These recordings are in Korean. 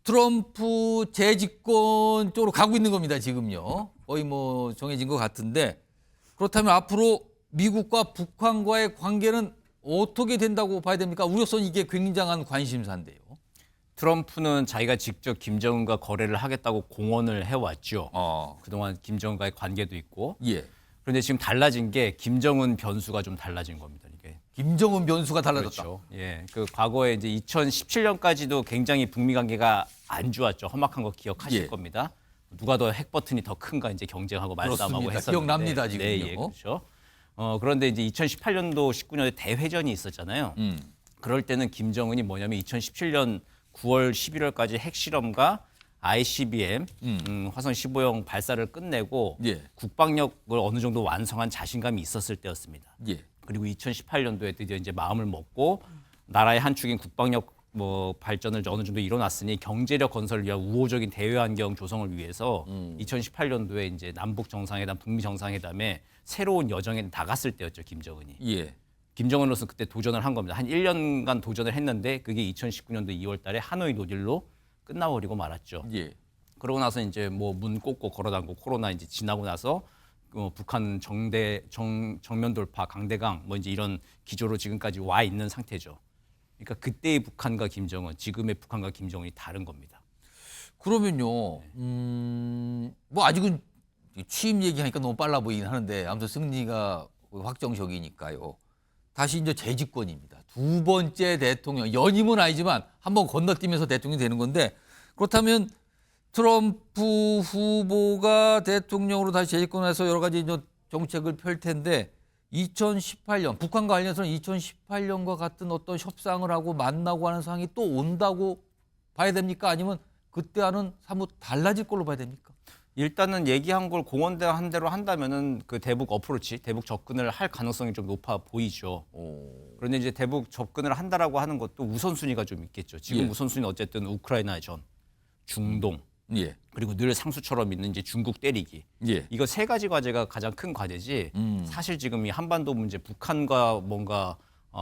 트럼프 재집권 쪽으로 가고 있는 겁니다, 지금요. 거의 뭐 정해진 것 같은데 그렇다면 앞으로 미국과 북한과의 관계는 어떻게 된다고 봐야 됩니까? 우리로서는 이게 굉장한 관심사인데요. 트럼프는 자기가 직접 김정은과 거래를 하겠다고 공언을 해왔죠. 그동안 김정은과의 관계도 있고. 예. 그런데 지금 달라진 게 김정은 변수가 좀 달라진 겁니다. 이게. 김정은 변수가 달라졌다. 그렇죠. 예. 그 과거에 이제 2017년까지도 굉장히 북미 관계가 안 좋았죠. 험악한 거 기억하실 예. 겁니다. 누가 더 핵 버튼이 더 큰가 이제 경쟁하고 말싸움하고 그렇습니다. 했었는데. 기억납니다, 지금요. 네, 예, 그렇죠. 그런데 이제 2018년도 19년에 대회전이 있었잖아요. 그럴 때는 김정은이 뭐냐면 2017년 9월 11월까지 핵실험과 ICBM 화성 15형 발사를 끝내고 예. 국방력을 어느 정도 완성한 자신감이 있었을 때였습니다. 예. 그리고 2018년도에 드디어 이제 마음을 먹고 나라의 한 축인 국방력 뭐 발전을 어느 정도 이뤄놨으니 경제력 건설을 위한 우호적인 대외 환경 조성을 위해서 2018년도에 이제 남북 정상회담, 북미 정상회담에 새로운 여정에 나갔을 때였죠, 김정은이. 예. 김정은으로서 그때 도전을 한 겁니다. 한 1년간 도전을 했는데 그게 2019년도 2월 달에 하노이 노딜로 끝나버리고 말았죠. 예. 그러고 나서 이제 뭐 문 꽂고 걸어다니고 코로나 이제 지나고 나서 북한 정면 돌파, 강대강 뭐 이제 이런 기조로 지금까지 와 있는 상태죠. 그러니까 그때의 북한과 김정은, 지금의 북한과 김정은이 다른 겁니다. 그러면요, 뭐 아직은 취임 얘기하니까 너무 빨라 보이긴 하는데 아무튼 승리가 확정적이니까요. 다시 이제 재집권입니다. 두 번째 대통령, 연임은 아니지만 한번 건너뛰면서 대통령이 되는 건데 그렇다면 트럼프 후보가 대통령으로 다시 재집권해서 여러 가지 이제 정책을 펼 텐데 2018년, 북한과 관련해서는 2018년과 같은 어떤 협상을 하고 만나고 하는 상황이 또 온다고 봐야 됩니까? 아니면 그때와는 사뭇 달라질 걸로 봐야 됩니까? 일단은 얘기한 걸 공언한 대로 한다면은 그 대북 어프로치, 대북 접근을 할 가능성이 좀 높아 보이죠. 그런데 이제 대북 접근을 한다라고 하는 것도 우선순위가 좀 있겠죠. 지금 예. 우선순위는 어쨌든 우크라이나 전, 중동, 예. 그리고 늘 상수처럼 있는 이제 중국 때리기. 예. 이거 세 가지 과제가 가장 큰 과제지. 사실 지금 이 한반도 문제, 북한과 뭔가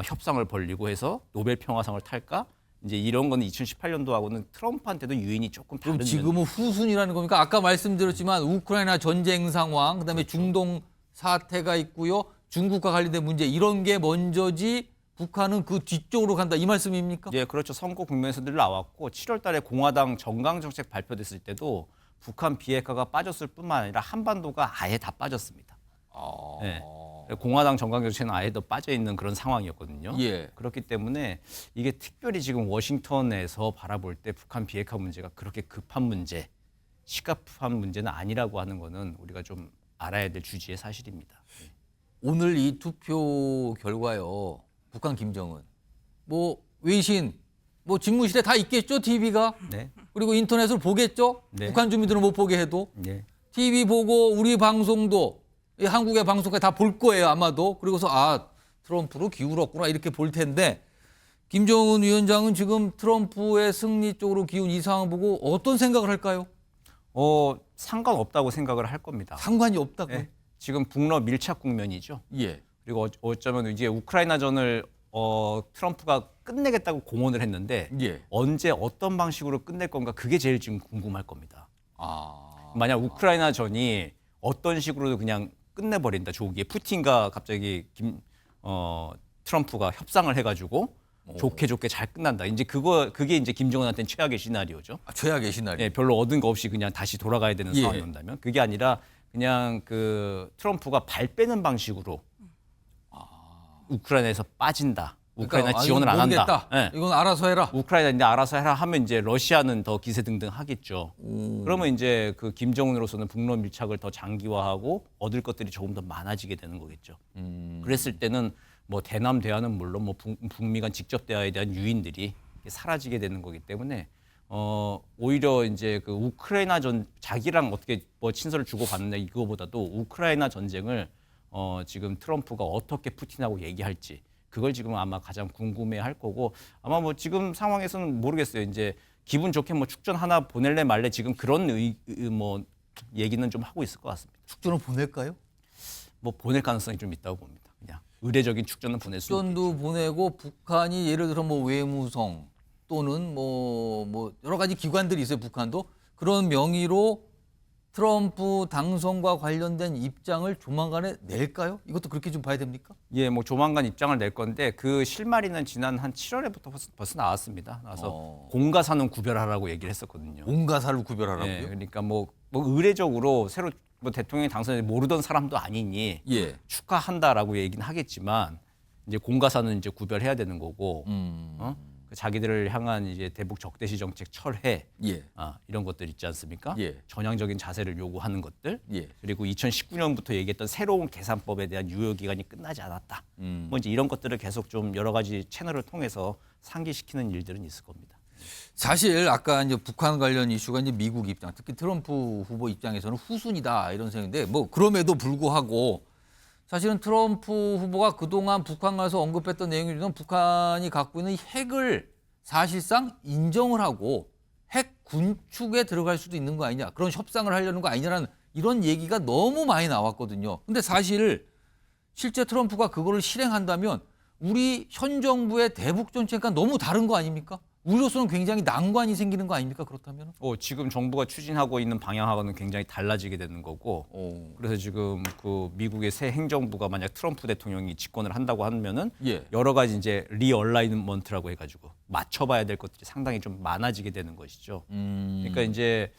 협상을 벌리고 해서 노벨 평화상을 탈까? 이제 이런 거는 2018년도하고는 트럼프한테도 유인이 조금 그럼 다른. 지금은 후순위라는 겁니까? 아까 말씀드렸지만 우크라이나 전쟁 상황, 그다음에 중동 사태가 있고요. 중국과 관련된 문제 이런 게 먼저지 북한은 그 뒤쪽으로 간다 이 말씀입니까? 예, 그렇죠. 선거 국면에서 늘 나왔고 7월 달에 공화당 정강 정책 발표됐을 때도 북한 비핵화가 빠졌을 뿐만 아니라 한반도가 아예 다 빠졌습니다. 예. 공화당 정강 정책은 아예 더 빠져 있는 그런 상황이었거든요. 예. 그렇기 때문에 이게 특별히 지금 워싱턴에서 바라볼 때 북한 비핵화 문제가 그렇게 급한 문제, 시급한 문제는 아니라고 하는 거는 우리가 좀 알아야 될 주지의 사실입니다. 오늘 이 투표 결과요. 북한 김정은 뭐 외신 뭐 집무실에 다 있겠죠, TV가. 네. 그리고 인터넷으로 보겠죠. 네. 북한 주민들은 못 보게 해도 네. TV 보고 우리 방송도 이 한국의 방송까지 다 볼 거예요, 아마도. 그리고서 트럼프로 기울었구나 이렇게 볼 텐데 김정은 위원장은 지금 트럼프의 승리 쪽으로 기운 이 상황 보고 어떤 생각을 할까요? 상관없다고 생각을 할 겁니다. 상관이 없다고. 예. 지금 북러 밀착 국면이죠. 예. 그리고 어쩌면 이제 우크라이나전을 트럼프가 끝내겠다고 공언을 했는데 예. 언제 어떤 방식으로 끝낼 건가 그게 제일 지금 궁금할 겁니다. 아. 만약 우크라이나전이 어떤 식으로도 그냥 끝내버린다. 조기에 푸틴과 갑자기 트럼프가 협상을 해가지고 좋게 잘 끝난다. 이제 그게 이제 김정은한테는 최악의 시나리오죠. 최악의 시나리오. 예, 별로 얻은 거 없이 그냥 다시 돌아가야 되는 예. 상황이 온다면 그게 아니라 그냥 그 트럼프가 발 빼는 방식으로 우크라이나에서 빠진다. 우크라이나 그러니까, 지원을 안 모르겠다. 한다. 예. 이건 알아서 해라. 우크라이나 이제 알아서 해라 하면 이제 러시아는 더 기세등등 하겠죠. 그러면 이제 그 김정은으로서는 북러 밀착을 더 장기화하고 얻을 것들이 조금 더 많아지게 되는 거겠죠. 그랬을 때는 뭐 대남 대화는 물론 뭐 북미 간 직접 대화에 대한 유인들이 사라지게 되는 거기 때문에 오히려 이제 그 우크라이나 자기랑 어떻게 뭐 친서를 주고 받느냐 이거보다도 우크라이나 전쟁을 지금 트럼프가 어떻게 푸틴하고 얘기할지 그걸 지금 아마 가장 궁금해할 거고 아마 뭐 지금 상황에서는 모르겠어요. 이제 기분 좋게 뭐 축전 하나 보낼래 말래 지금 그런 뭐 얘기는 좀 하고 있을 것 같습니다. 축전을 보낼까요? 뭐 보낼 가능성이 좀 있다고 봅니다. 그냥 의례적인 축전은 보낼 수 있겠죠. 축전도 보내고 북한이 예를 들어 뭐 외무성 또는 뭐 여러 가지 기관들이 있어요. 북한도 그런 명의로 트럼프 당선과 관련된 입장을 조만간에 낼까요? 이것도 그렇게 좀 봐야 됩니까? 예, 뭐 조만간 입장을 낼 건데 그 실마리는 지난 한 7월에부터 벌써 나왔습니다. 나와서 공과 사는 구별하라고 얘기를 했었거든요. 공과 사를 구별하라고요? 예, 그러니까 뭐 의례적으로 새로 뭐 대통령이 당선이 모르던 사람도 아니니 예. 축하한다라고 얘기는 하겠지만 이제 공과 사는 이제 구별해야 되는 거고 그 자기들을 향한 이제 대북 적대시 정책 철회 예. 이런 것들 있지 않습니까? 예. 전향적인 자세를 요구하는 것들 예. 그리고 2019년부터 얘기했던 새로운 계산법에 대한 유효 기간이 끝나지 않았다. 뭐 이제 이런 것들을 계속 좀 여러 가지 채널을 통해서 상기시키는 일들은 있을 겁니다. 사실 아까 이제 북한 관련 이슈가 이제 미국 입장, 특히 트럼프 후보 입장에서는 후순이다 이런 생각인데 뭐 그럼에도 불구하고 사실은 트럼프 후보가 그동안 북한 가서 언급했던 내용 중에는 북한이 갖고 있는 핵을 사실상 인정을 하고 핵 군축에 들어갈 수도 있는 거 아니냐, 그런 협상을 하려는 거 아니냐라는 이런 얘기가 너무 많이 나왔거든요. 근데 사실 실제 트럼프가 그거를 실행한다면 우리 현 정부의 대북 정책과 너무 다른 거 아닙니까? 우리로서는 굉장히 난관이 생기는 거 아닙니까? 그렇다면? 지금 정부가 추진하고 있는 방향하고는 굉장히 달라지게 되는 거고 그래서 지금 그 미국의 새 행정부가 만약 트럼프 대통령이 집권을 한다고 하면은 예. 여러 가지 이제 리얼라이먼트라고 해가지고 맞춰봐야 될 것들이 상당히 좀 많아지게 되는 것이죠. 그러니까 이제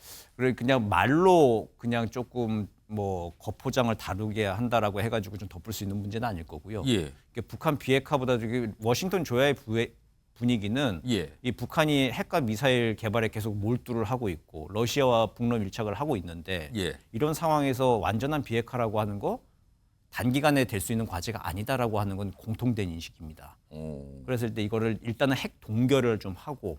그냥 말로 그냥 조금 뭐 거포장을 다루게 한다라고 해가지고 좀 덮을 수 있는 문제는 아닐 거고요. 예. 북한 비핵화보다 워싱턴 조야의 분위기는 예. 이 북한이 핵과 미사일 개발에 계속 몰두를 하고 있고 러시아와 북러 밀착을 하고 있는데 예. 이런 상황에서 완전한 비핵화라고 하는 거 단기간에 될 수 있는 과제가 아니다라고 하는 건 공통된 인식입니다. 그랬을 때 이거를 일단은 핵 동결을 좀 하고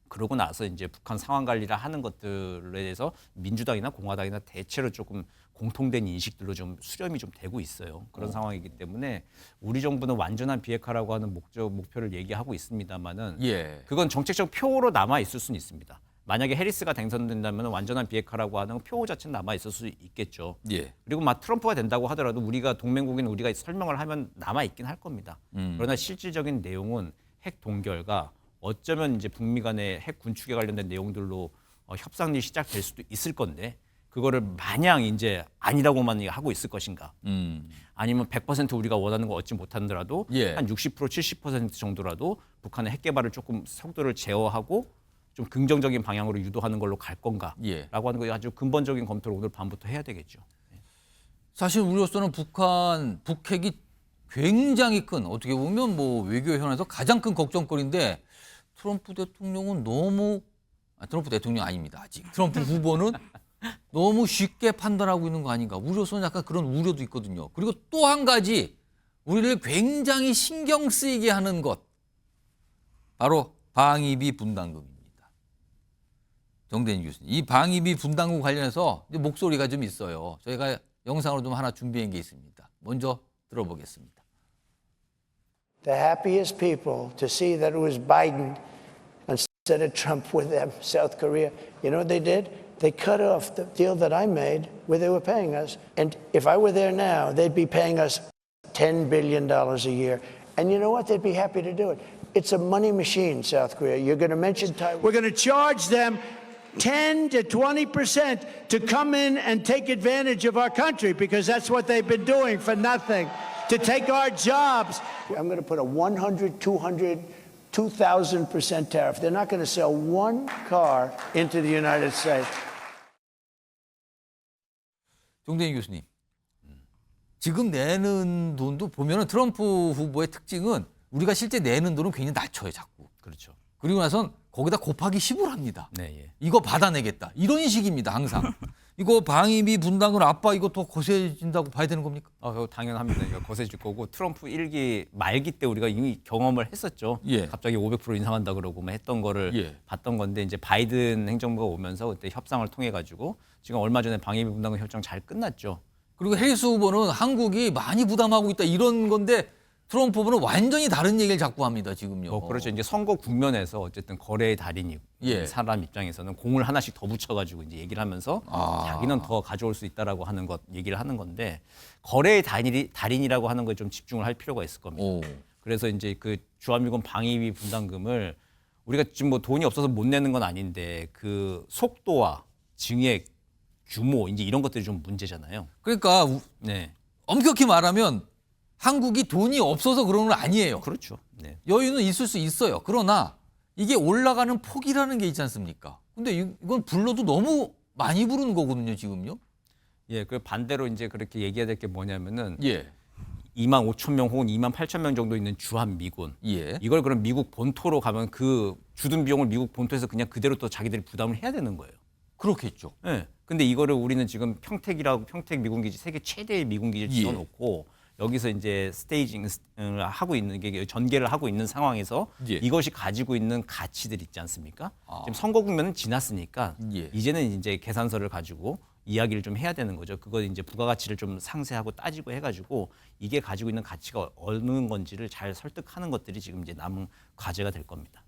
그러고 나서 이제 북한 상황 관리를 하는 것들에 대해서 민주당이나 공화당이나 대체로 조금 공통된 인식들로 좀 수렴이 좀 되고 있어요. 그런 상황이기 때문에 우리 정부는 완전한 비핵화라고 하는 목표를 얘기하고 있습니다만은 예. 그건 정책적 표로 남아 있을 수는 있습니다. 만약에 해리스가 당선된다면 완전한 비핵화라고 하는 표 자체는 남아 있을 수 있겠죠. 예. 그리고 트럼프가 된다고 하더라도 우리가 동맹국인 우리가 설명을 하면 남아 있긴 할 겁니다. 그러나 실질적인 내용은 핵 동결과 어쩌면 이제 북미 간의 핵 군축에 관련된 내용들로 협상이 시작될 수도 있을 건데 그거를 마냥 이제 아니라고만 하고 있을 것인가? 아니면 100% 우리가 원하는 거 얻지 못하더라도 예. 한 60% 70% 정도라도 북한의 핵 개발을 조금 속도를 제어하고 좀 긍정적인 방향으로 유도하는 걸로 갈 건가라고 예. 하는 거 아주 근본적인 검토를 오늘 밤부터 해야 되겠죠. 사실 우리로서는 북핵이 굉장히 큰, 어떻게 보면 뭐 외교 현안에서 가장 큰 걱정거리인데 트럼프 대통령은 트럼프 대통령 아닙니다. 아직. 트럼프 후보는 너무 쉽게 판단하고 있는 거 아닌가. 우리로서는 약간 그런 우려도 있거든요. 그리고 또 한 가지 우리를 굉장히 신경 쓰이게 하는 것. 바로 방위비 분담금입니다. 정대인 교수님. 이 방위비 분담금 관련해서 목소리가 좀 있어요. 저희가 영상으로 좀 하나 준비한 게 있습니다. 먼저 들어보겠습니다. The happiest people to see that it was Biden instead of Trump with them, South Korea. You know what they did? They cut off the deal that I made where they were paying us. And if I were there now, they'd be paying us $10 billion a year. And you know what? They'd be happy to do it. It's a money machine, South Korea. You're going to mention Taiwan. We're going to charge them 10 to 20% to come in and take advantage of our country because that's what they've been doing for nothing, to take our jobs. I'm going to put a 100, 200, 2,000% tariff. They're not going to sell one car into the United States. 정대인 교수님. 지금 내는 돈도 보면은 트럼프 후보의 특징은 우리가 실제 내는 돈은 굉장히 낮춰요, 자꾸. 그렇죠. 그리고 나선 거기다 곱하기 10을 합니다. 네, 예. 이거 받아내겠다. 이런 식입니다, 항상. 이거 방위비 분담금 아빠 이거 더 거세진다고 봐야 되는 겁니까? 그거 당연합니다. 이거 거세질 거고 트럼프 1기 말기 때 우리가 이미 경험을 했었죠. 예. 갑자기 500% 인상한다 그러고 했던 거를 예. 봤던 건데 이제 바이든 행정부가 오면서 그때 협상을 통해 가지고 지금 얼마 전에 방위비 분담금 협정 잘 끝났죠. 그리고 해리스 후보는 한국이 많이 부담하고 있다 이런 건데 트럼프 후보는 완전히 다른 얘기를 자꾸 합니다, 지금요. 그렇죠. 이제 선거 국면에서 어쨌든 거래의 달인이 예. 사람 입장에서는 공을 하나씩 더 붙여가지고 이제 얘기를 하면서 자기는 더 가져올 수 있다라고 하는 것 얘기를 하는 건데 거래의 달인이라고 하는 거에 좀 집중을 할 필요가 있을 겁니다. 오. 그래서 이제 그 주한미군 방위비 분담금을 우리가 지금 뭐 돈이 없어서 못 내는 건 아닌데 그 속도와 증액, 규모 이제 이런 것들이 좀 문제잖아요. 그러니까 네, 엄격히 말하면 한국이 돈이 없어서 그런 건 아니에요. 그렇죠. 네. 여유는 있을 수 있어요. 그러나 이게 올라가는 폭이라는 게 있지 않습니까? 근데 이건 불러도 너무 많이 부르는 거거든요, 지금요. 예, 그 반대로 이제 그렇게 얘기해야 될 게 뭐냐면은 예. 2만 5천 명 혹은 2만 8천 명 정도 있는 주한 미군. 예. 이걸 그럼 미국 본토로 가면 그 주둔 비용을 미국 본토에서 그냥 그대로 또 자기들이 부담을 해야 되는 거예요. 그렇겠죠. 예. 근데 이거를 우리는 지금 평택 미군기지 세계 최대의 미군기지를 예. 지어놓고 여기서 이제 스테이징을 하고 있는 게 전개를 하고 있는 상황에서 예. 이것이 가지고 있는 가치들 있지 않습니까? 아. 지금 선거 국면은 지났으니까 예. 이제는 이제 계산서를 가지고 이야기를 좀 해야 되는 거죠. 그거 이제 부가가치를 좀 상세하고 따지고 해가지고 이게 가지고 있는 가치가 어느 건지를 잘 설득하는 것들이 지금 이제 남은 과제가 될 겁니다.